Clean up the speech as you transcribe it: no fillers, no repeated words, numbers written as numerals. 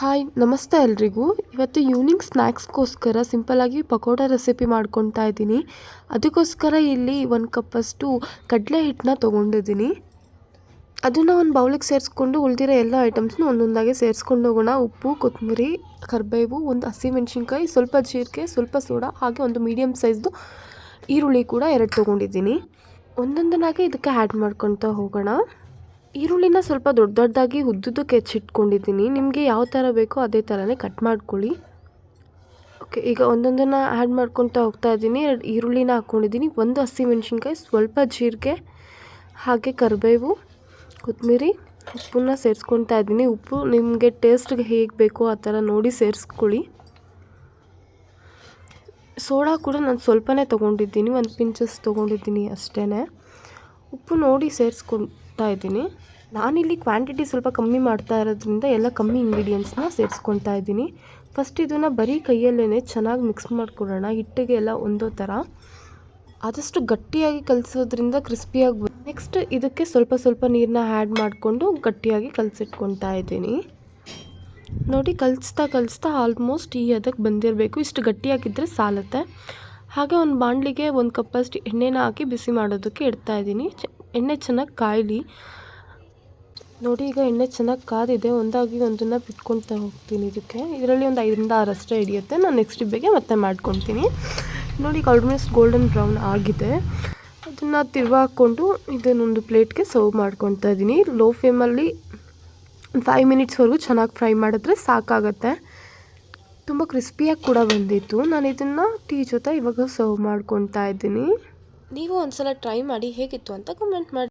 Hi ನಮಸ್ತೆ ಎಲ್ರಿಗೂ. ಇವತ್ತು ಈವ್ನಿಂಗ್ ಸ್ನ್ಯಾಕ್ಸ್ಗೋಸ್ಕರ ಸಿಂಪಲ್ಲಾಗಿ ಪಕೋಡ ರೆಸಿಪಿ ಮಾಡ್ಕೊತಾ ಇದ್ದೀನಿ. ಅದಕ್ಕೋಸ್ಕರ ಇಲ್ಲಿ 1 ಕಪ್ಪಷ್ಟು ಕಡಲೆ ಹಿಟ್ಟನ್ನ ತೊಗೊಂಡಿದ್ದೀನಿ. ಅದನ್ನು ಒಂದು ಬೌಲಿಗೆ ಸೇರಿಸ್ಕೊಂಡು ಉಳಿದಿರೋ ಎಲ್ಲ ಐಟಮ್ಸ್ನ ಒಂದೊಂದಾಗಿ ಸೇರಿಸ್ಕೊಂಡು ಹೋಗೋಣ. ಉಪ್ಪು, ಕೊತ್ತಂಬರಿ, ಕರಿಬೇವು, ಒಂದು ಹಸಿಮೆಣ್ಸಿನ್ಕಾಯಿ, ಸ್ವಲ್ಪ ಜೀರಿಗೆ, ಸ್ವಲ್ಪ ಸೋಡಾ, ಹಾಗೆ ಒಂದು ಮೀಡಿಯಮ್ ಸೈಜ್ದು ಈರುಳ್ಳಿ ಕೂಡ 2 ತೊಗೊಂಡಿದ್ದೀನಿ. ಒಂದೊಂದನ್ನಾಗಿ ಇದಕ್ಕೆ ಆ್ಯಡ್ ಮಾಡ್ಕೊತಾ ಹೋಗೋಣ. ಈರುಳ್ಳಿನ ಸ್ವಲ್ಪ ದೊಡ್ಡದಾಗಿ ಉದ್ದುದ್ದಕ್ಕೆ ಹೆಚ್ಚಿಟ್ಕೊಂಡಿದ್ದೀನಿ. ನಿಮಗೆ ಯಾವ ಥರ ಬೇಕೋ ಅದೇ ಥರನೇ ಕಟ್ ಮಾಡ್ಕೊಳ್ಳಿ. ಓಕೆ, ಈಗ ಒಂದೊಂದನ್ನು ಆ್ಯಡ್ ಮಾಡ್ಕೊತಾ ಹೋಗ್ತಾ ಇದ್ದೀನಿ. 2 ಈರುಳ್ಳಿನ ಹಾಕ್ಕೊಂಡಿದ್ದೀನಿ, 1 ಹಸಿಮೆಣ್ಸಿನ್ಕಾಯಿ, ಸ್ವಲ್ಪ ಜೀರಿಗೆ, ಹಾಗೆ ಕರಿಬೇವು, ಕೊತ್ತಂಬರಿ, ಉಪ್ಪನ್ನ ಸೇರಿಸ್ಕೊತಾ ಇದ್ದೀನಿ. ಉಪ್ಪು ನಿಮಗೆ ಟೇಸ್ಟ್ಗೆ ಹೇಗೆ ಬೇಕೋ ಆ ಥರ ನೋಡಿ ಸೇರಿಸ್ಕೊಳ್ಳಿ. ಸೋಡಾ ಕೂಡ ನಾನು ಸ್ವಲ್ಪನೇ ತೊಗೊಂಡಿದ್ದೀನಿ, 1 ಪಿಂಚಸ್ ತೊಗೊಂಡಿದ್ದೀನಿ ಅಷ್ಟೇ. ಉಪ್ಪು ನೋಡಿ ಸೇರಿಸ್ಕೊತಾ ಇದ್ದೀನಿ. ನಾನಿಲ್ಲಿ ಕ್ವಾಂಟಿಟಿ ಸ್ವಲ್ಪ ಕಮ್ಮಿ ಮಾಡ್ತಾ ಇರೋದ್ರಿಂದ ಎಲ್ಲ ಕಮ್ಮಿ ಇಂಗ್ರೀಡಿಯೆಂಟ್ಸ್ನ ಸೇರಿಸ್ಕೊತಾ ಇದ್ದೀನಿ. ಫಸ್ಟ್ ಇದನ್ನು ಬರೀ ಕೈಯಲ್ಲೇ ಚೆನ್ನಾಗಿ ಮಿಕ್ಸ್ ಮಾಡ್ಕೊಳ್ಳೋಣ. ಹಿಟ್ಟಿಗೆ ಎಲ್ಲ ಒಂದೋ ಥರ ಆದಷ್ಟು ಗಟ್ಟಿಯಾಗಿ ಕಲಿಸೋದ್ರಿಂದ ಕ್ರಿಸ್ಪಿಯಾಗಿ ನೆಕ್ಸ್ಟ್ ಇದಕ್ಕೆ ಸ್ವಲ್ಪ ನೀರನ್ನ ಆ್ಯಡ್ ಮಾಡಿಕೊಂಡು ಗಟ್ಟಿಯಾಗಿ ಕಲಸಿಟ್ಕೊತಾ ಇದ್ದೀನಿ. ನೋಡಿ, ಕಲಿಸ್ತಾ ಆಲ್ಮೋಸ್ಟ್ ಈ ಅದಕ್ಕೆ ಬಂದಿರಬೇಕು. ಇಷ್ಟು ಗಟ್ಟಿಯಾಗಿದ್ದರೆ ಸಾಲುತ್ತೆ. ಹಾಗೆ ಒಂದು ಬಾಣಲಿಗೆ 1 ಕಪ್ಪಷ್ಟು ಎಣ್ಣೆನ ಹಾಕಿ ಬಿಸಿ ಮಾಡೋದಕ್ಕೆ ಇಡ್ತಾ ಇದ್ದೀನಿ. ಎಣ್ಣೆ ಚೆನ್ನಾಗಿ ಕಾಯಲಿ. ನೋಡಿ, ಈಗ ಎಣ್ಣೆ ಚೆನ್ನಾಗಿ ಕಾದಿದೆ. ಒಂದಾಗಿ ಒಂದನ್ನು ಬಿಟ್ಕೊಳ್ತಾ ಹೋಗ್ತೀನಿ. ಇದರಲ್ಲಿ ಒಂದು 5 ರಿಂದ 6 ಅಷ್ಟೇ ಹಿಡಿಯುತ್ತೆ. ನಾನು ನೆಕ್ಸ್ಟ್ ಬೇಗ ಮತ್ತೆ ಮಾಡ್ಕೊತೀನಿ. ನೋಡಿ, ಈಗ ಆಲ್ಮೋಸ್ಟ್ ಗೋಲ್ಡನ್ ಬ್ರೌನ್ ಆಗಿದೆ. ಅದನ್ನು ತಿರುವಾಕೊಂಡು ಇದನ್ನೊಂದು ಪ್ಲೇಟ್ಗೆ ಸರ್ವ್ ಮಾಡ್ಕೊತಾ ಇದ್ದೀನಿ. ಲೋ ಫ್ಲೇಮಲ್ಲಿ 5 ಮಿನಿಟ್ಸ್ವರೆಗೂ ಚೆನ್ನಾಗಿ ಫ್ರೈ ಮಾಡಿದ್ರೆ ಸಾಕಾಗತ್ತೆ. ತುಂಬ ಕ್ರಿಸ್ಪಿಯಾಗಿ ಕೂಡ ಬಂದಿತ್ತು. ನಾನು ಇದನ್ನು ಟೀ ಜೊತೆ ಇವಾಗ ಸರ್ವ್ ಮಾಡ್ಕೊತಾ ಇದ್ದೀನಿ. ನೀವು ಒಂದ್ಸಲ ಟ್ರೈ ಮಾಡಿ ಹೇಗಿತ್ತು ಅಂತ ಕಮೆಂಟ್ ಮಾಡಿ.